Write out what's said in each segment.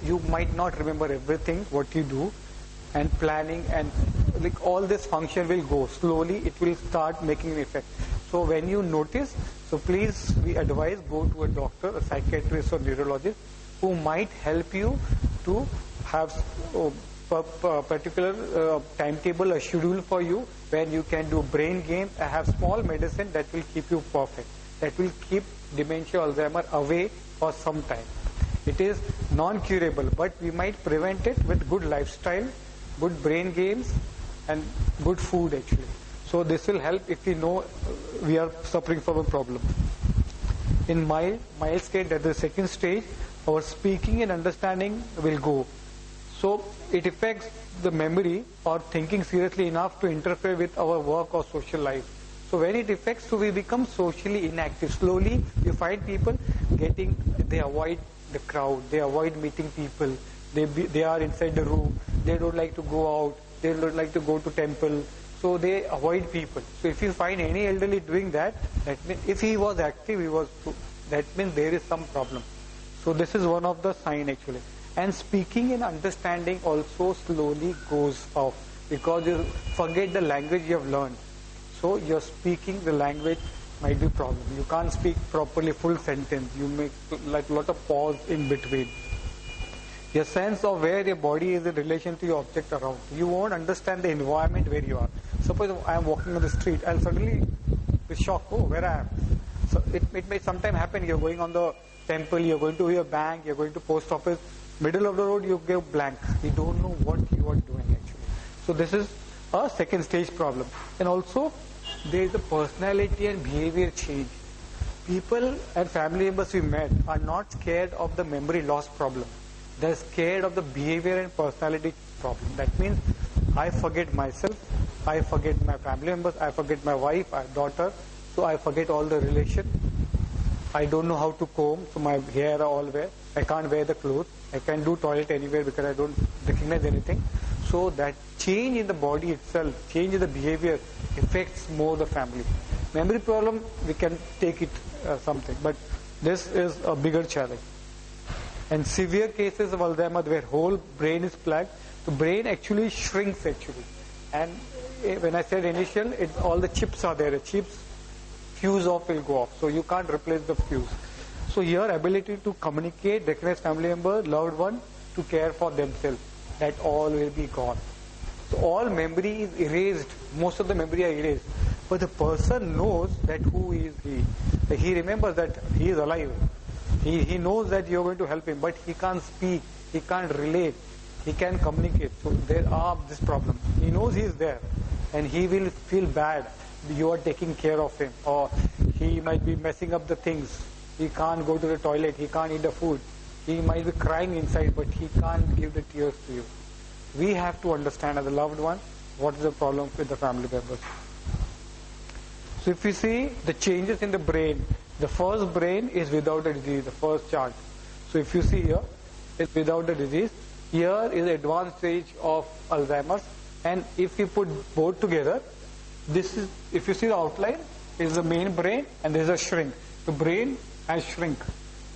you might not remember everything what you do, and planning and like all this function will go slowly. It will start making an effect. So when you notice, so please, we advise go to a doctor, a psychiatrist or neurologist who might help you to have particular timetable, a schedule for you when you can do brain game and have small medicine that will keep you perfect, that will keep dementia, Alzheimer away for some time. It is non-curable, but we might prevent it with good lifestyle, good brain games and good food actually. So this will help if we know we are suffering from a problem. In mild state, that is the second stage, our speaking and understanding will go. So it affects the memory or thinking seriously enough to interfere with our work or social life. So when it affects, so we become socially inactive. Slowly you find people they avoid the crowd, they avoid meeting people, they are inside the room, they don't like to go out, they don't like to go to temple, so they avoid people. So if you find any elderly doing that, that means if he was active, that means there is some problem. So this is one of the sign actually. And speaking and understanding also slowly goes off because you forget the language you have learned. So you're speaking the language might be problem. You can't speak properly full sentence. You make like a lot of pause in between. Your sense of where your body is in relation to your object around. You won't understand the environment where you are. Suppose I am walking on the street, I'll suddenly be shocked, oh, where I am. So it may sometime happen, you're going on the temple, you're going to your bank, you're going to post office, middle of the road you go blank. You don't know what you are doing actually. So this is a second stage problem. And also there is a personality and behavior change. People and family members we met are not scared of the memory loss problem. They're scared of the behavior and personality problem. That means I forget myself, I forget my family members, I forget my wife, my daughter, so I forget all the relation. I don't know how to comb, so my hair are all wet. I can't wear the clothes. I can't do toilet anywhere because I don't recognize anything. So that change in the body itself, change in the behavior affects more the family. Memory problem, we can take it something, but this is a bigger challenge. And severe cases of Alzheimer's where whole brain is plagued, the brain actually shrinks actually. And when I said initial, it's all the chips are there. The chips fuse off will go off. So you can't replace the fuse. So your ability to communicate, recognize family member, loved one, to care for themselves, that all will be gone. So all memory is erased. Most of the memory are erased. But the person knows that who is he. He remembers that he is alive. He knows that you are going to help him, but he can't speak, he can't relate, he can't communicate. So there are this problem. He knows he is there and he will feel bad. You are taking care of him, or he might be messing up the things. He can't go to the toilet, he can't eat the food. He might be crying inside, but he can't give the tears to you. We have to understand as a loved one what is the problem with the family members. So if you see the changes in the brain, the first brain is without a disease, the first chart. So if you see here, it's without a disease. Here is the advanced stage of Alzheimer's. And if you put both together, this is, if you see the outline, is the main brain and there is a shrink. The brain has shrink.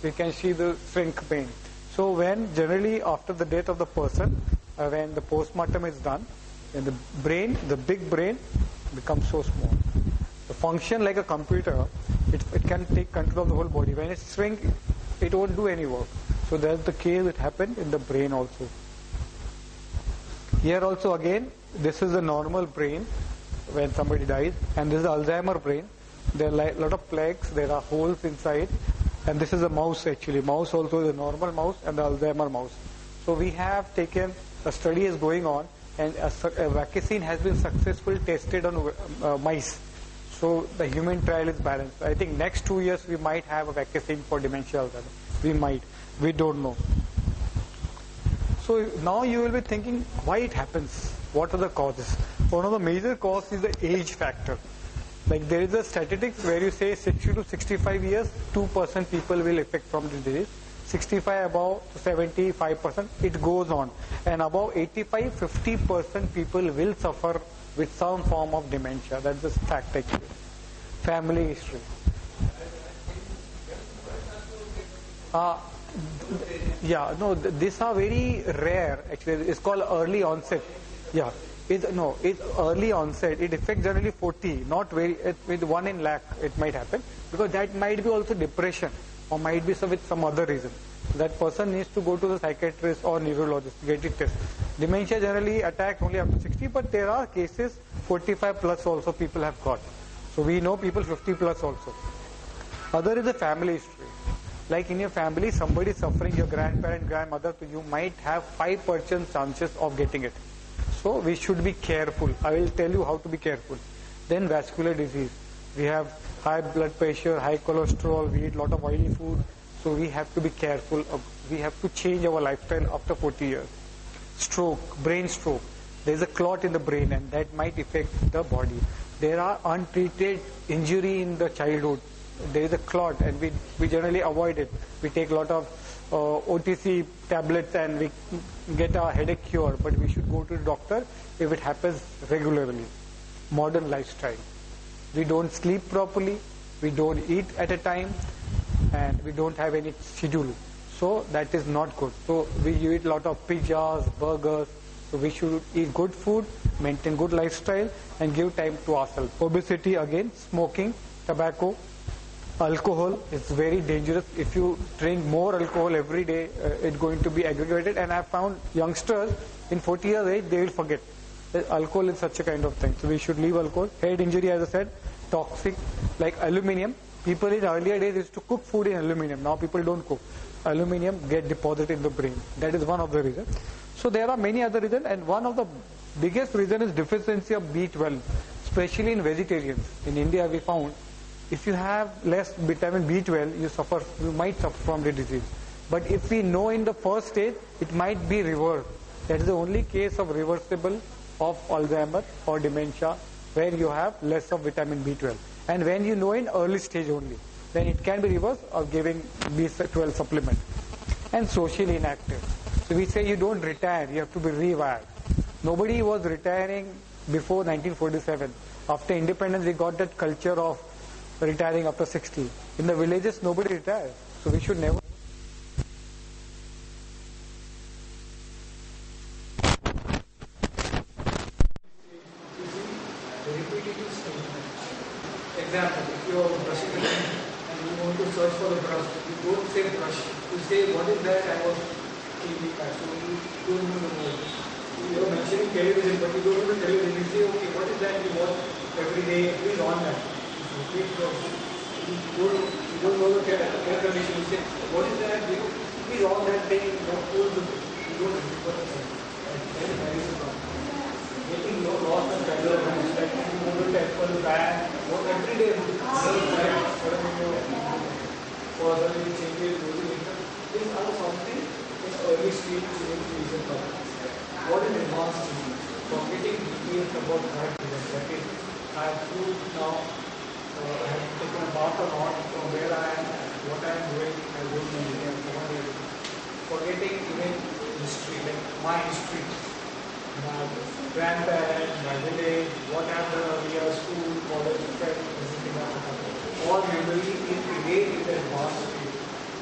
You can see the shrink brain. So when generally after the death of the person, when the postmortem is done, then the brain, the big brain becomes so small. The function like a computer, it can take control of the whole body. When it shrinks, it won't do any work. So that's the case that happened in the brain also. Here also again, this is the normal brain when somebody dies, and this is the Alzheimer brain. There are a lot of plaques, there are holes inside, and this is a mouse actually. Mouse also is a normal mouse and the Alzheimer mouse. So we have taken, a study is going on, and a vaccine has been successfully tested on mice. So the human trial is balanced. I think next 2 years we might have a vaccine for dementia Alzheimer. We might. We don't know. So now you will be thinking why it happens. What are the causes? One of the major causes is the age factor. Like there is a statistics where you say 60 to 65 years, 2% people will affect from this disease. 65 above 75%, it goes on. And above 85, 50% people will suffer with some form of dementia. That's the fact actually. Family history. Yeah, no, these are very rare. Actually, it's called early onset. Yeah, it's early onset. It affects generally 40, not very. With 1 in lakh, it might happen because that might be also depression or might be with some other reason. That person needs to go to the psychiatrist or neurologist to get it tested. Dementia generally attacks only up to 60, but there are cases 45 plus also people have got. So we know people 50 plus also. Other is the family history. Like in your family, somebody is suffering, your grandparent, grandmother, so you might have 5% chances of getting it. So we should be careful. I will tell you how to be careful. Then vascular disease. We have high blood pressure, high cholesterol, we eat a lot of oily food. So we have to be careful. We have to change our lifestyle after 40 years. Stroke, brain stroke. There is a clot in the brain and that might affect the body. There are untreated injury in the childhood. There is a clot and we generally avoid it. We take a lot of OTC tablets and we get our headache cured, but we should go to the doctor if it happens regularly. Modern lifestyle. We don't sleep properly, we don't eat at a time, and we don't have any schedule. So that is not good. So we eat a lot of pizzas, burgers. So we should eat good food, maintain good lifestyle, and give time to ourselves. Obesity again, smoking, tobacco, alcohol is very dangerous. If you drink more alcohol every day, it's going to be aggregated. And I found youngsters in 40 years age, they will forget. Alcohol is such a kind of thing. So we should leave alcohol. Head injury, as I said, toxic, like aluminium. People in earlier days used to cook food in aluminium. Now people don't cook. Aluminium get deposited in the brain. That is one of the reasons. So there are many other reasons, and one of the biggest reason is deficiency of B12, especially in vegetarians. In India, we found if you have less vitamin B12, you might suffer from the disease. But if we know in the first stage, it might be reversed. That is the only case of reversible of Alzheimer or dementia where you have less of vitamin B12. And when you know in early stage only, then it can be reversed or giving B12 supplement. And socially inactive. So we say you don't retire, you have to be rewired. Nobody was retiring before 1947. After independence, we got that culture of retiring after 60. In the villages, nobody retires. So we should never. Example, if you are brushing your teeth and you want to search for the brush, you don't say brush. You say, what is that? I was TV patch. So you don't know the word. You are mentioning television, but you don't know the television. You say, okay, what is that you watch every day? Please on that. You don't know the air condition. You say, what is that? Please on that thing. You don't remember the thing. That is very strong. Getting lost and regular hands, like you go to temple, band, every day, for suddenly changes, these are something in early stage reason. What is advanced thinking? Forgetting details about current events. That is, I have proved now, I have taken a bath or not, from where I am, what I am doing, I don't know. Forgetting even history, like my history. My grandparents, my village, what happened earlier, school, college, friends, everything happened. All memory is erased in the advanced stage.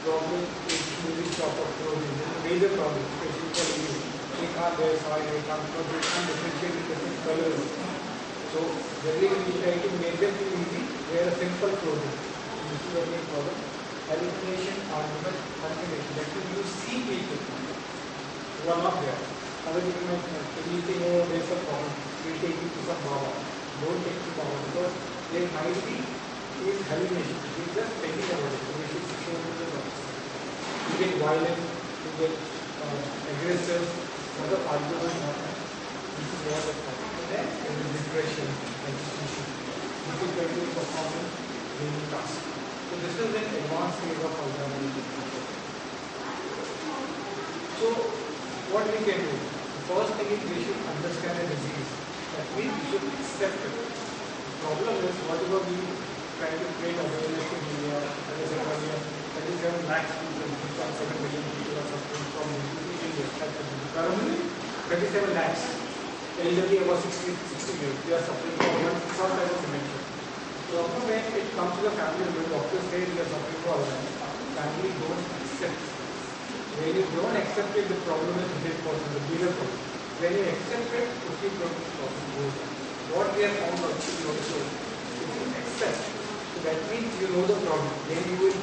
Problem is using proper clothing. This is a major problem, especially for you. They can't wear sari, they can't differentiate in different colors. So, generally we try to make them feel easy, wear a simple clothing. This is the main problem. Hallucination, argument, continuation. That is, you see people who are not there. Other people might think, oh, there's a problem, we'll take you to some Baba. Don't take to Baba because there might be is hallucination. He's just thinking about it. We should show him the doctor. You get violent, you get aggressive, other arguments happen. This is what is happening. Then there is depression, agitation, difficulty in performing daily tasks. So this is an advanced phase of Alzheimer's. So what we can do? First thing is we should understand the disease. That means we should accept it. The problem is whatever we try to create awareness in India, that is earlier, 37 lakhs people, 2.7 million people are suffering from disease. Currently, 37 lakhs. Elderly about 60 years, they are suffering from some type of dementia. So often when it comes to the family, the doctor says they are suffering from Alzheimer's, family don't accept When you don't accept it, the problem is 100%, the bigger problem. When you accept it, 50% problem goes on. What we have found also, if you accept, so that means you know the problem, then you will